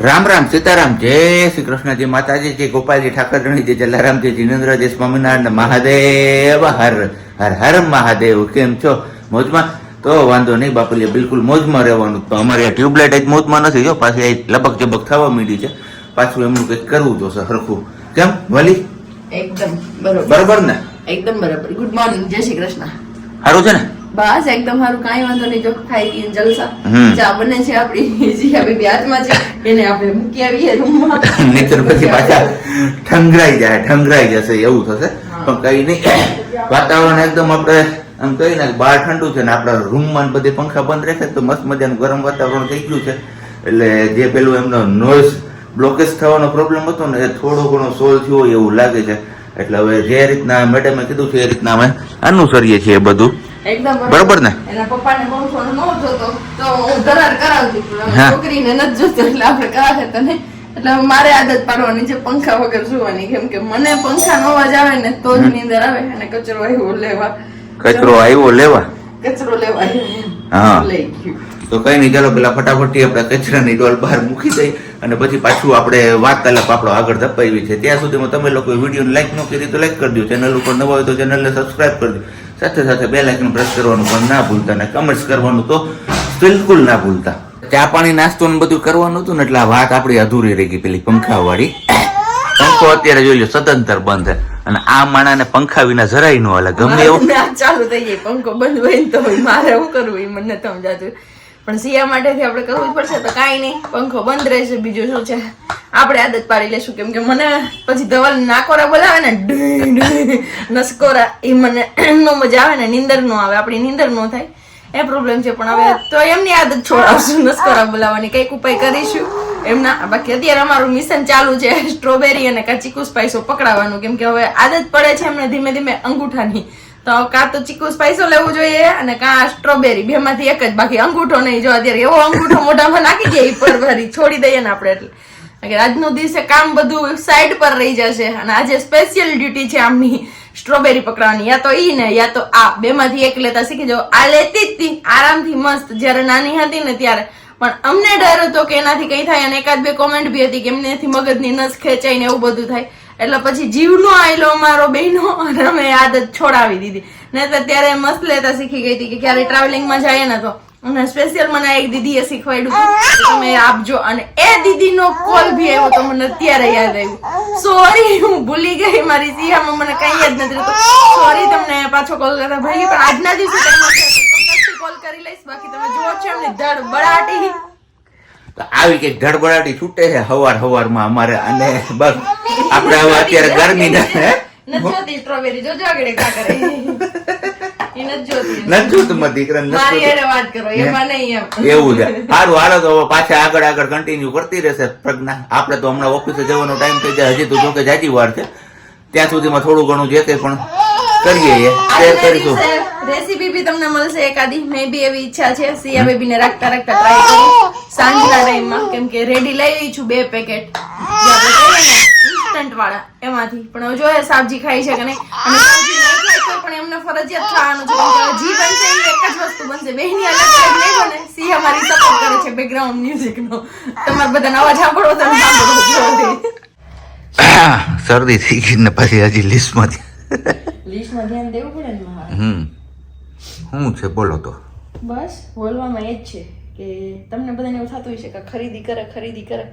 રામ રામ સીતારામ જય શ્રી કૃષ્ણ જય માતાજી જય ગોપાલજી ઠાકરણી જય જલારામ જય જીનેન્દ્ર જય સ્વામિનારાયણ મહાદેવ હર હર હર મહાદેવ. કેમ છો? મોજમાં? તો વાંધો નહીં બાપુલી, બિલકુલ મોજમાં રહેવાનું. તો અમારે ટ્યુબલાઇટ જ મોજમાં નથી જો, પાછી લબક જબક થવા માંડી છે. પાછું એમનું કંઈક કરવું જોશે હરખું. કેમ વલી? એકદમ બરોબર. બરોબર ને? એકદમ બરાબર. ગુડ મોર્નિંગ, જય શ્રી કૃષ્ણ. સારું છે ને? બસ એકદમ સારું, કાંઈ વાંધો નહીં. જો ખાઈ પીને જલસા. ચા બને છે આપણી જીયા બેબી હાથમાં છે, એને આપણે મૂકી આવીએ રૂમમાં. નહીતર પછી પાછા ઠંગરાઈ જશે એવું થશે. પણ કઈ નહીં, વાતાવરણ એકદમ આપણે આમ કહીએ ને બહાર ઠંડુ છે ને આપણા રૂમમાં બધે પંખા બંધ રાખે તો મસ્ત મજાનું ગરમ વાતાવરણ થઈ ગયું છે. એટલે જે પેલું એમનો નોઇઝ બ્લોકેજ થવાનો પ્રોબ્લેમ હતો ને એ થોડો ઘણો સોલ્વ થયો હોય એવું લાગે છે. એટલે હવે જે રીતના મેડમે કીધું છે એ રીતના અમે અનુસરીએ છીએ બધું. એકદમ બરોબર ને? એના પપ્પાને બહુ ફોન ન જોતો તો હું દરાર કરાવતી, પણ છોકરીને નથી જોતો એટલે આપણે કરાવે તો નહીં. એટલે મારે આદત પાડવાની છે પંખા વગર સુવાની, કેમ કે મને પંખાનો અવાજ આવે ને તો જ નીંદર આવે. અને કચરો આવ્યો લેવા હા લઈ ગયું. તો કઈ નહીં, ચાલો પેલા ફટાફટી આપણે કચરાની ડોલ બહાર મૂકી દઈ અને પછી પાછું આપણે વાર્તાલાપ આપણો આગળ ધપાવી છે. ત્યાં સુધીમાં તમે લોકો વિડીયોને લાઈક ન કરી તો લાઈક કરી દો, ચેનલ ઉપર નવા હોય તો ચેનલને સબસ્ક્રાઈબ કરી દો, સાથે સાથે બેલ આઇકન પ્રેસ કરવાનું પણ ના ભૂલતા અને કમેન્ટ્સ કરવાનું તો બિલકુલ ના ભૂલતા. ચા પાણી નાસ્તો ને બધું કરવાનું હતું ને એટલે આ વાત આપણી અધૂરી રહી ગઈ. પેલી પંખા વાળી પંખો અત્યારે જોઈ લો સદંતર બંધ છે અને આ માણાને પંખા વિના જરાય ન હાલે. ગમે એવું ચાલુ થઈ જાય, પંખો બંધ હોય ને તો મારે શું કરવું એ મને નથી સમજાતું. પણ સિયા માટેથી આપણે કરવું જ પડશે. તો કાંઈ નહીં, પંખો બંધ રહેશે. બીજું શું છે, આપણે આદત પાડી લેશું. કેમ કે મને પછી ધવલ નાકોરા બોલાવે ને નસકોરા, એ મને નો મજા આવે ને, નીંદર નો આવે, આપણી નીંદર નો થાય એ પ્રોબ્લેમ છે. પણ હવે તો એમની આદત છોડાવશું નસકોરા બોલાવવાની, કઈક ઉપાય કરીશું એમના. બાકી અત્યારે અમારું મિશન ચાલુ છે સ્ટ્રોબેરી અને ચીકુ સ્પાઈસો પકડાવવાનું. કેમ કે હવે આદત પડે છે એમને ધીમે ધીમે અંગૂઠાની. તો કાં તો ચીકુ સ્પાઈસો લેવું જોઈએ અને કાં સ્ટ્રોબેરી, બે માંથી એક જ. બાકી અંગૂઠો નહીં. જો અત્યારે એવો અંગૂઠો મોઢામાં નાખી દઈએ પરભરી છોડી દઈએ ને આપણે, એટલે આજનો દિવસે કામ બધું સાઈડ પર રહી જશે. અને આજે સ્પેશિયલ ડ્યુટી છે આમની સ્ટ્રોબેરી પકડવાની. યા તો ઈ ને યા તો આ, બે માંથી એક લેતા શીખી જાઓ. આ લેતી જ હતી આરામથી મસ્ત જયારે નાની હતી ને ત્યારે. પણ અમને ડર હતો કે એનાથી કઈ થાય, અને એકાદ બે કોમેન્ટ બી હતી કે એમનેથી મગજની નસ ખેંચાય ને એવું બધું થાય. એટલે પછી જીવનો આયલો અમારો બહેનો અને અમે આદત છોડાવી દીધી. ને તો ત્યારે મસ્ત લેતા શીખી ગઈ હતી કે ક્યારે ટ્રાવેલિંગમાં જાય ને તો. અને સ્પેશિયલ મને એક દીદીએ શીખવાડ્યું હતું તમે આપજો. અને એ દીદીનો કોલ બી આવ્યો તો મને અત્યારે યાદ આવ્યું. સોરી, હું ભૂલી ગઈ, મારી સિયામાં મને કઈ યાદ નથી રહેતું. સોરી, તમને પાછો કોલ કરતા ભાઈ, પણ આજના દિવસે કોલ કરી લઈશ. બાકી તમે જુઓ છો એમની ધડ બળાટી, આવી કઈક ધડબડાટી છૂટે છે હવારમાં અમારે. અને બસ આપણે હવે અત્યારે ગરમી નથી સ્ટ્રોબેરી જોજો આગળ કા કરે એવું છે. સારું, હાલો તો પાછા આગળ કન્ટિન્યુ કરતી રહેશે પ્રજ્ઞા. આપણે તો હમણાં ઓફિસે જવાનો ટાઈમ થઈ જાય, હજી તો જોકે જાજી વાર છે. ત્યાં સુધીમાં થોડું ઘણું જે કંઈ પણ કરીએ શેર કરીશું. રેસીપી બી તમને મળશે એકાદી, મે બી એવી ઈચ્છા છે સિયા બેબી ને રાખતા ટ્રાય કરું સાંજના ટાઈમમાં. કેમ કે રેડી લઈ છું 2 પેકેટ ઇન્સ્ટન્ટ વાળા એમાંથી. પણ હવે જોઈએ સબ્જી ખાઈ છે કે નહીં. અને સબ્જી નહીં ખાય તો પણ એમને ફરજિયાત ખાવાનું છે. કેમ કે જી બનશે એ એક જ વસ્તુ બનશે. બેની અલગ અલગ નહીં બને. સિયા મારી સપોર્ટ કરે છે બેકગ્રાઉન્ડ મ્યુઝિક નો. તમારે બધાનો અવાજ સાંભળો તો સાંભળો. શરદી થઈ ગઈ ને પછી હજી લિસ્ટમાં ધ્યાન દેવું પડે ને. શું છે બોલો તો. બસ બોલવામાં એ જ છે કે તમને બધાને એવું થતું હોય છે કે ખરીદી કરે.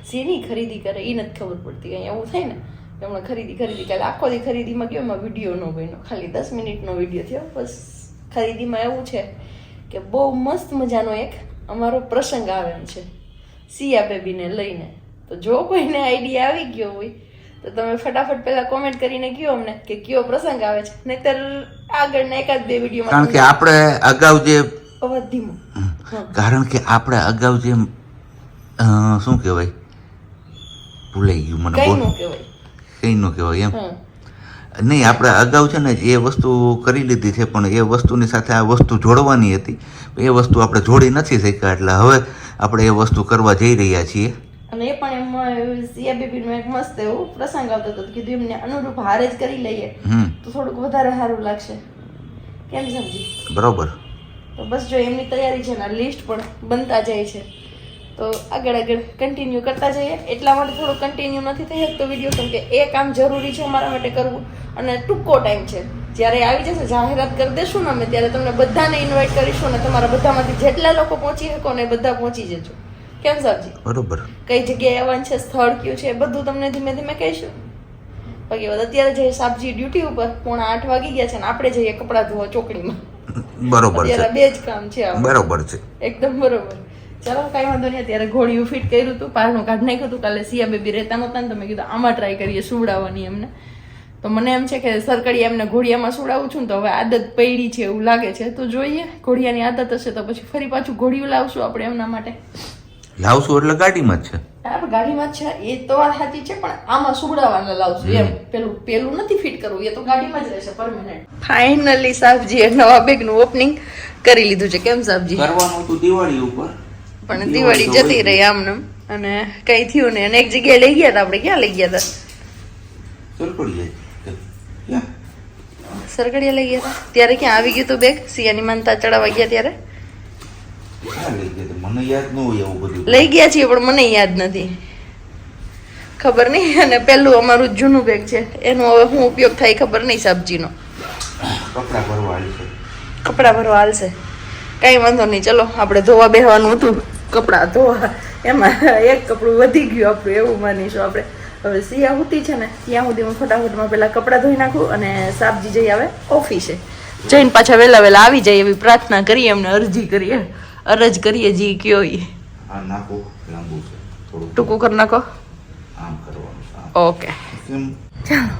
શેની ખરીદી કરે એ નથી ખબર પડતી. કંઈ એવું થાય ને કે હમણાં ખરીદી કાલે આખો દી ખરીદીમાં ગયો, એમાં વિડીયો ન બન્યો, ખાલી 10 મિનિટનો વિડીયો થયો. બસ ખરીદીમાં એવું છે કે બહુ મસ્ત મજાનો એક અમારો પ્રસંગ આવે એમ છે સિયા બેબીને લઈને. તો જો કોઈને આઈડિયા આવી ગયો હોય તો તમે ફટાફટ પહેલા કોમેન્ટ કરીને કહો અમને કે કયો પ્રસંગ આવે છે. નહીતર આગળના એકાદ 2 વિડીયોમાં. કારણ કે આપણે અગાઉ જે અવાજ ધીમો, કારણ કે આપણે અગાઉ જે શું કહેવાય, ભૂલાઈ ગયું મને. કઈ નું કહેવાય એમ નહીં. આપણે અગાઉ છે ને એ વસ્તુ કરી લીધી છે, પણ એ વસ્તુની સાથે આ વસ્તુ જોડવાની હતી. એ વસ્તુ આપણે જોડી નથી શક્યા. એટલે હવે આપણે એ વસ્તુ કરવા જઈ રહ્યા છીએ. અને એ પણ એમાં સિયા બેબીનો એક મસ્ત એવું પ્રસંગ આવતો હતો. કીધું એમને અનુરૂપ હારે જ કરી લઈએ તો થોડુંક વધારે સારું લાગશે. કેમ સમજી? બરોબર. તો બસ જો એમની તૈયારી છે ને લિસ્ટ પણ બનતા જાય છે. તો આગળ કન્ટિન્યુ કરતા જઈએ. એટલા માટે થોડો કન્ટિન્યુ નથી થઈ શકતો વિડીયો, કેમ કે એ કામ જરૂરી છે અમારા માટે કરવું અને ટૂંકો ટાઈમ છે. જ્યારે આવી જશે જાહેરાત કરી દેશું ને અમે, ત્યારે તમને બધાને ઇન્વાઇટ કરીશું અને તમારા બધામાંથી જેટલા લોકો પહોંચી શકો ને એ બધા પહોંચી જજો. કેમ સાહેબજી? બરોબર. કઈ જગ્યાએ આવવાનું છે, સ્થળ કયું છે, એ બધું તમને ધીમે ધીમે કહીશું. બાકી અત્યારે જઈએ સાહેબજી ડ્યુટી ઉપર, 7:45 વાગી ગયા છે ને આપણે જઈએ કપડાં ધોવા ચોકડીમાં. બરોબર છે. અત્યારે 2 જ કામ છે. બરોબર છે, એકદમ બરોબર. ચાલો કઈ વાંધો નહીં. અત્યારે ઘોડિયું ફિટ કર્યું હતું, પારનું કાઢ નાખ્યું હતું. કાલે સિયા બેબી રહેતા નહોતા ને, તમે કીધું આમાં ટ્રાય કરીએ સુવડાવવાની એમને. તો મને એમ છે કે સરકડિયા એમને ઘોડિયામાં સુવડાવું છું ને, તો હવે આદત પડી છે એવું લાગે છે. તો જોઈએ, ઘોડિયાની આદત હશે તો પછી ફરી પાછું ઘોડિયું લાવશું આપણે એમના માટે. લાવશું એટલે ગાડીમાં જ છે. હા, ગાડીમાં જ છે એ તો વાત સાચી છે, પણ આમાં સુવડાવવાના લાવશું એમ. પેલું નથી ફિટ કરવું, એ તો ગાડીમાં જ રહેશે પરમેનન્ટ. ફાઇનલી સાહેબજીએ નવા બેગનું ઓપનિંગ કરી લીધું છે. કેમ સાહેબજી? કરવાનું હતું દિવાળી ઉપર, પણ દિવાળી જતી રહી આમને અને કઈ થયું ને. અને એક જગ્યાએ લઈ ગયા હતા આપણે. ક્યાં લઈ ગયા હતા? સરકડિયા લઈ ગયા હતા. ત્યારે ક્યાં આવી ગયું હતું બેગ? સિયાની માનતા ચડાવવા ગયા ત્યારે મને યાદ ન હોય એવું બધું. લઈ ગયા છીએ પણ મને યાદ નથી, ખબર નહીં. અને પેલું અમારું જૂનું બેગ છે, એનો હવે શું ઉપયોગ થાય ખબર નહીં. સબ્જીનો કપડા ભરવા હાલશે. કઈ વાંધો નહીં, ચલો આપણે ધોવા બેહવાનું હતું. કપડાં ધોવા એમાં એક કપડું વધી ગયું આપણું, એવું માનીશું આપણે. હવે સિયા ઉતી છે ને, ત્યાં સુધી હું ફટાફટમાં પેલા કપડાં ધોઈ નાખું અને સાબજી જઈ આવે ઓફિસે. જઈને પાછા વહેલા આવી જાય એવી પ્રાર્થના કરીએ, એમને અરજી કરીએ, અરજ કરીએ જી કયો ઈ. ટૂંકું કરી નાખો. ઓકે, ચાલો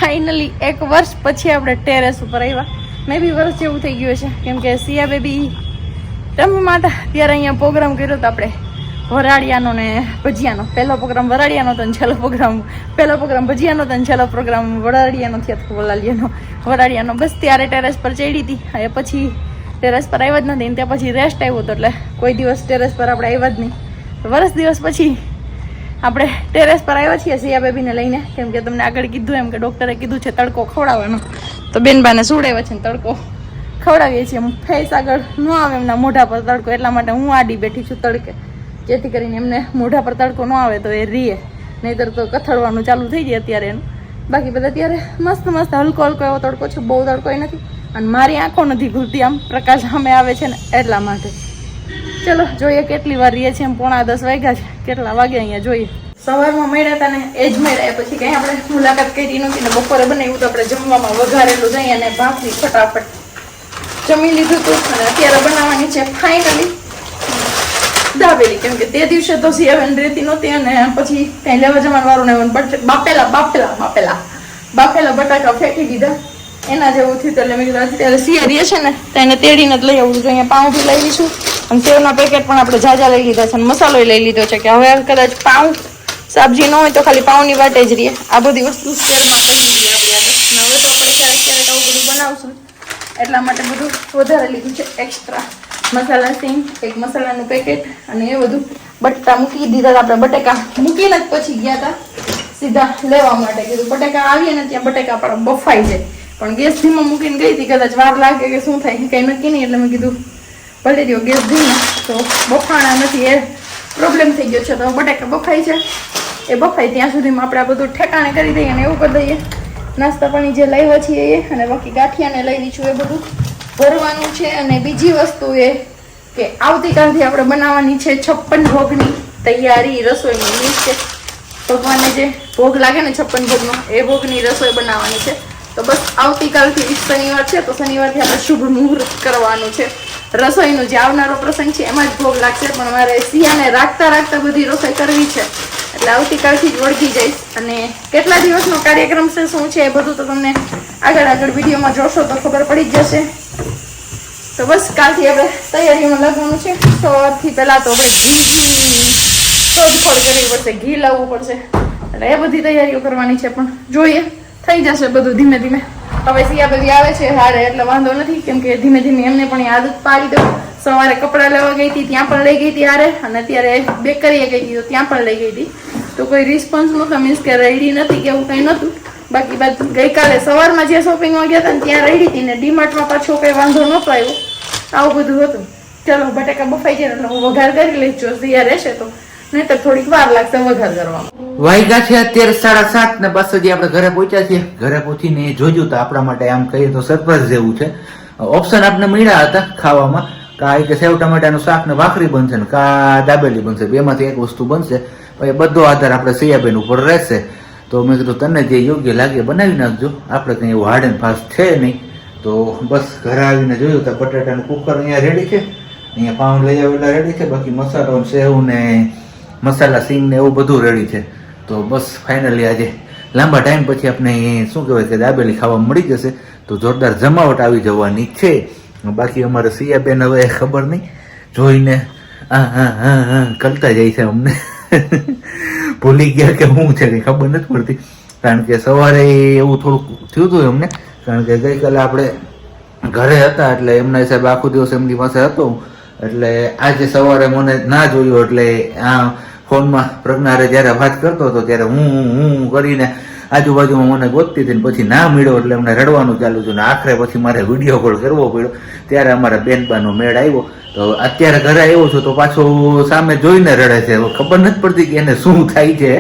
ફાઇનલી 1 વર્ષ પછી આપણે ટેરેસ ઉપર આવ્યા. મે બી વર્ષ જેવું થઈ ગયું છે, કેમ કે સિયા બેબી રમવા હતા ત્યારે અહીંયા પ્રોગ્રામ કર્યો હતો આપણે વરાડિયાનો ને ભજીયાનો. પહેલો પ્રોગ્રામ વરાડિયાનો હતો ને છેલ્લો પ્રોગ્રામ ભજીયાનો હતો ને છેલ્લો પ્રોગ્રામ વરાડિયાનો થયો હતો. વરાડિયાનો બસ ત્યારે ટેરેસ પર ચડી હતી. એ પછી ટેરેસ પર આવ્યા જ નથી ને ત્યાં પછી રેસ્ટ આવ્યો હતો, એટલે કોઈ દિવસ ટેરેસ પર આપણે આવ્યા જ નહીં. વર્ષ દિવસ પછી આપણે ટેરેસ પર આવ્યા છીએ સિયા બેબીને લઈને, કેમ કે તમને આગળ કીધું એમ કે ડૉક્ટરે કીધું છે તડકો ખવડાવવાનો. તો બેનબાને સુવડાવ્યા છે ને તડકો ખવડાવીએ છીએ. ફેસ આગળ ન આવે એમના મોઢા પર તડકો, એટલા માટે હું આડી બેઠી છું તડકે, જેથી કરીને એમને મોઢા પર તડકો ન આવે તો એ રીએ, નહીંતર તો કથળવાનું ચાલુ થઈ જાય અત્યારે એનું. બાકી બધા અત્યારે મસ્ત હલકો એવો તડકો છે, બહુ તડકો નથી. અને મારી આંખો નથી ખુલતી, આમ પ્રકાશ સામે આવે છે ને એટલા માટે. ચલો જોઈએ કેટલી વાર રહીએ છીએ. 9:45 વાગ્યા છે. કેટલા વાગે અહીંયા જોઈએ. સવારમાં મળ્યા હતા ને એ જ મળ્યા, પછી કંઈ આપણે મુલાકાત કરી નહોતી ને. બપોરે બનાવ્યું તો આપણે જમવામાં વઘારેલું જઈએ અને ભાખરી ફટાફટ જમી લીધું હતું. અને અત્યારે બનાવવાની છે ફાઇનલી દાબેલી, કેમ કે તે દિવસે તો સિયાબેન રહેતી નહોતી અને પછી કંઈ લેવા જવાનું વારું નહીં. બાફેલા બટાકા ફેંકી દીધા, એના જેવું થયું. એટલે મેં કીધું અત્યારે સિયા રહે છે ને તો એને તેડીને જ લઈ આવું છું. અહીંયા પાઉં બી લઈ લઈશું અને સેવના પેકેટ પણ આપણે જાજા લઈ લીધા છે અને મસાલો લઈ લીધો છે, કે હવે કદાચ પાઉં સબ્જી ન હોય તો ખાલી પાઉંની વાટે જ રહીએ. આ બધી વસ્તુ સેલમાં કરી દીધી આપણી આગળ. હવે તો આપણે ક્યારેક આવું બધું બનાવશું, એટલા માટે બધું વધારે લીધું છે એક્સ્ટ્રા. મસાલા સિંગ, એક મસાલાનું પેકેટ અને એ બધું. બટાકા મૂકી દીધા. આપણે બટેકા મૂકીને જ પછી ગયા હતા સીધા લેવા માટે. કીધું બટેકા આવીએ ને ત્યાં બટેકા પણ બફાઈ જાય, પણ ગેસ ધીમો મૂકીને ગઈ હતી, કદાચ વાર લાગે કે શું થાય કંઈ નક્કી નહીં. એટલે મેં કીધું ભલે દો ગેસ ધીમો, તો બફાણા નથી એ પ્રોબ્લેમ થઈ ગયો છે. તો બટેકા બફાઈ છે, એ બફાઈ ત્યાં સુધીમાં આપણે આ બધું ઠેકાણે કરી દઈએ અને એવું કરી દઈએ. નાસ્તા પાણી જે લાવ્યા છીએ એ, અને બાકી ગાંઠિયાને લઈ લીધું એ બધું ભરવાનું છે. અને બીજી વસ્તુ એ કે આવતીકાલથી આપણે બનાવવાની છે 56 ભોગની તૈયારી. રસોઈની મીટ છે, ભગવાનને જે ભોગ લાગે ને 56 ભોગનો, એ ભોગની રસોઈ બનાવવાની છે. તો બસ આવતીકાલથી શનિવાર છે, તો શનિવારથી આપણે શુભ મુહૂર્ત કરવાનું છે. રસોઈનું જે આવનારો પ્રસંગ છે એમાં જ ભોગ લાગશે, પણ મારે સિયાને રાખતા બધી રસોઈ કરવી છે, એટલે આવતીકાલથી જ વળગી જઈશ. અને કેટલા દિવસનો કાર્યક્રમ છે, શું છે, એ બધું તો તમને આગળ વિડીયોમાં જોશો તો ખબર પડી જ જશે. તો બસ કાલથી આપણે તૈયારીમાં લાગવાનું છે. સવારથી પહેલાં તો આપણે ઘીની શોધખોળ કરવી પડશે, ઘી લાવવું પડશે, એટલે એ બધી તૈયારીઓ કરવાની છે. પણ જોઈએ, થઈ જશે બધું ધીમે ધીમે. હવે સિયા બેબી આવે છે હારે એટલે વાંધો નથી, કેમ કે ધીમે ધીમે એમને પણ આદત પાડી દઉં. સવારે કપડાં લેવા ગઈ હતી ત્યાં પણ લઈ ગઈ હતી હારે, અને અત્યારે બેકરીએ ગઈ હતી તો ત્યાં પણ લઈ ગઈ હતી. તો કોઈ રિસ્પોન્સ નહોતો, મીન્સ કે રેડી નથી કે એવું કંઈ નહોતું. બાકી ગઈકાલે સવારમાં જે શોપિંગમાં ગયા હતા ને ત્યાં રેડી હતી ને ડીમાર્ટમાં પાછો કંઈ વાંધો નહોતો આવ્યો. આવું બધું હતું. ચલો બટાકા બફાઈ જાય એટલે હું વઘાર કરી લઈશ, જો સિયા રહેશે તો, નહીં તો થોડીક વાર લાગશે વઘાર કરવામાં. વાગ્યા છે અત્યારે 7:30 ને બસ હજી આપણે ઘરે પહોંચ્યા છીએ. ઘરે પહોંચીને જોયું તો આપણા માટે આમ કહીએ તો સરપ્રાઈઝ જેવું છે. ઓપ્શન આપણે મળ્યા હતા ખાવામાં, કા કે સેવ ટમેટાનું શાક ને ભાખરી બનશે ને કા દાબેલી બનશે, બેમાંથી એક વસ્તુ બનશે. એ બધો આધાર આપણે સિયાબેન ઉપર રહેશે. તો મેં કીધું તને જે યોગ્ય લાગે બનાવી નાખજો, આપણે કંઈ એવું હાર્ડ એન્ડ ફાસ્ટ છે નહીં. તો બસ ઘરે આવીને જોયું તો બટાટાનું કુકર અહીંયા રેડી છે, અહીંયા પાઉં લઈ આવેલા રેડી છે, બાકી મસાલો સેવ ને મસાલા સિંગ ને એવું બધું રેડી છે. તો બસ ફાઇનલી આજે લાંબા ટાઈમ પછી આપણે શું કહેવાય કે દાબેલી ખાવા મળી જશે. તો જોરદાર જમાવટ આવી જવાની છે. બાકી અમારે સિયાબેન હવે ખબર નહીં જોઈને કરતા જાય છે, અમને ભૂલી ગયા કે શું છે કંઈ ખબર નથી પડતી. કારણ કે સવારે એવું થોડુંક થયું હતું અમને, કારણ કે ગઈકાલે આપણે ઘરે હતા એટલે એમના હિસાબે આખો દિવસ એમની પાસે હતો, એટલે આજે સવારે મને ના જોયું એટલે આ ફોનમાં પ્રજ્ઞારે જ્યારે વાત કરતો હતો ત્યારે હું કરીને આજુબાજુમાં મને ગોતતી હતી, પછી ના મળ્યો એટલે એમને રડવાનું ચાલુ થયું. ને આખરે પછી મારે વિડીયો કોલ કરવો પડ્યો, ત્યારે અમારા બેનબાનો મેળ આવ્યો. તો અત્યારે ઘરે આવ્યો છું તો પાછો સામે જોઈને રડે છે. ખબર નથી પડતી કે એને શું થાય છે,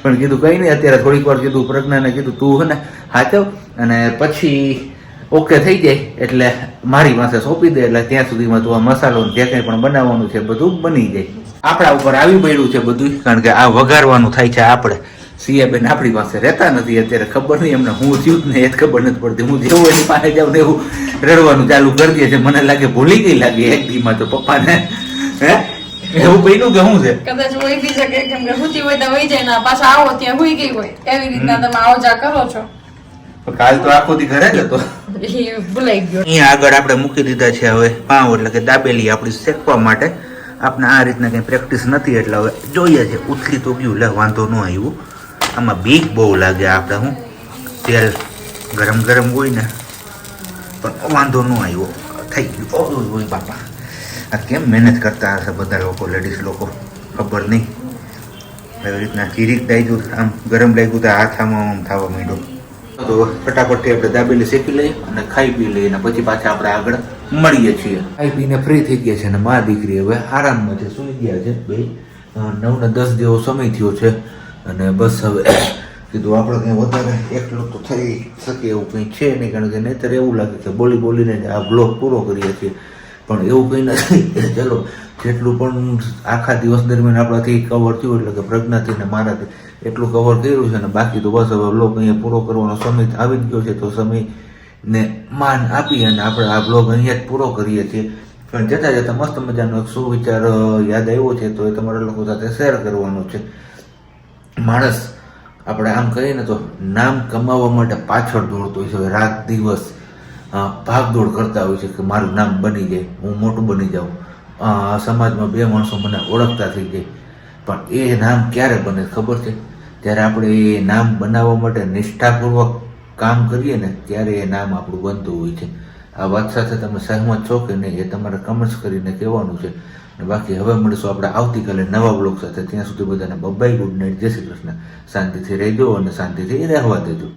પણ કીધું કંઈ નહીં, અત્યારે થોડીક વાર કીધું પ્રજ્ઞાને કીધું તું હે ને હાચવ અને પછી ઓકે થઈ જાય એટલે મારી પાસે સોંપી દે, એટલે ત્યાં સુધીમાં તું આ મસાલો જે કંઈ પણ બનાવવાનું છે બધું બની જાય. આપણા ઉપર આવી પડ્યું છે બધું, કારણ કે આ વઘારવાનું થાય છે આપણે. સિયાબેન આપણી પાસે રહેતા નથી અત્યારે, ખબર નહીં એમને હું થયું ને એ જ ખબર નથી પડતી. હું જેવું એની પાસે જાઉં ને એવું રડવાનું ચાલુ કરી દે છે. મને લાગે ભૂલી ગઈ લાગે એક દીમાં તો પપ્પાને. હે એવું બન્યું કે શું છે? કદાચ હોય બી શકે, કેમ કે હુતી હોય તો વહી જાય ને પાછા આવો ત્યાં હુઈ ગઈ હોય, એવી રીતના તમે આવો જા કરો છો. કાલ તો આખો દી ઘરે જ હતો, એ ભૂલાઈ ગયો. અહીંયા આગળ આપણે મૂકી દીધા છે હવે પાઉં, એટલે કે દાબેલી આપણી શેકવા માટે. આપણે આ રીતના કંઈ પ્રેક્ટિસ નથી એટલે હવે જોઈએ છે. ઉથલી તો ગયું લે, વાંધો ન આવ્યું. આમાં બીક બહુ લાગે આપણે, હું તેલ ગરમ ગરમ હોય ને, પણ વાંધો ન આવ્યો, થઈ ગયું. ઓય બાપા, આ કેમ મહેનત કરતા હશે બધા લોકો, લેડીઝ લોકો, ખબર નહીં. એવી રીતના ચીરીક દાઈ આમ ગરમ લાગ્યું તો હાથામાં આમ થવા માંડ્યો. તો ફટાફટ આપણે દાબેલી શેકી લઈએ અને ખાઈ પી લઈએ, અને પછી પાછા આપણે આગળ મળીએ છીએ. ખાઈ પીને ફ્રી થઈ ગયા છે અને મા દીકરી હવે આરામમાં છે, સુઈ ગયા છે બે. 9 ને 10 જેવો સમય થયો છે અને બસ હવે કીધું આપણે કંઈ વધારે એકલું તો થઈ શકે એવું કંઈ છે નહીં, કારણ કે નહીંતર એવું લાગે કે બોલીને આ બ્લોગ પૂરો કરીએ છીએ, પણ એવું કંઈ નથી. ચલો જેટલું પણ આખા દિવસ દરમિયાન આપણાથી કવર થયું, એટલે કે પ્રજ્ઞાથી ને મારાથી એટલું કવર કર્યું છે ને, બાકી તો બસ હવે બ્લોગ અહીંયા પૂરો કરવાનો સમય આવી જ ગયો છે. તો સમયને માન આપી અને આપણે આ બ્લોગ અહીંયા જ પૂરો કરીએ છીએ. પણ જતાં મસ્ત મજાનો એક સુવિચાર યાદ આવ્યો છે, તો એ તમારા લોકો સાથે શેર કરવાનો છે. માણસ આપણે આમ કહીએ ને તો નામ કમાવવા માટે પાછળ દોડતો હોય છે, રાત દિવસ ભાગદોડ કરતા હોય છે કે મારું નામ બની જાય, હું મોટું બની જાઉં, સમાજમાં 2 માણસો મને ઓળખતા થઈ જાય. પણ એ નામ ક્યારે બને ખબર છે? જ્યારે આપણે એ નામ બનાવવા માટે નિષ્ઠાપૂર્વક કામ કરીએ ને, ત્યારે એ નામ આપણું બનતું હોય છે. આ વાત સાથે તમે સહમત છો કે નહીં એ તમારે કમેન્ટ્સ કરીને કહેવાનું છે. અને બાકી હવે મળીશું આપણે આવતીકાલે નવા બ્લોગ સાથે. ત્યાં સુધી બધાને બાય, ગુડ નાઇટ, જય શ્રી કૃષ્ણ. શાંતિથી રહેજો અને શાંતિથી રહેવા દેજો.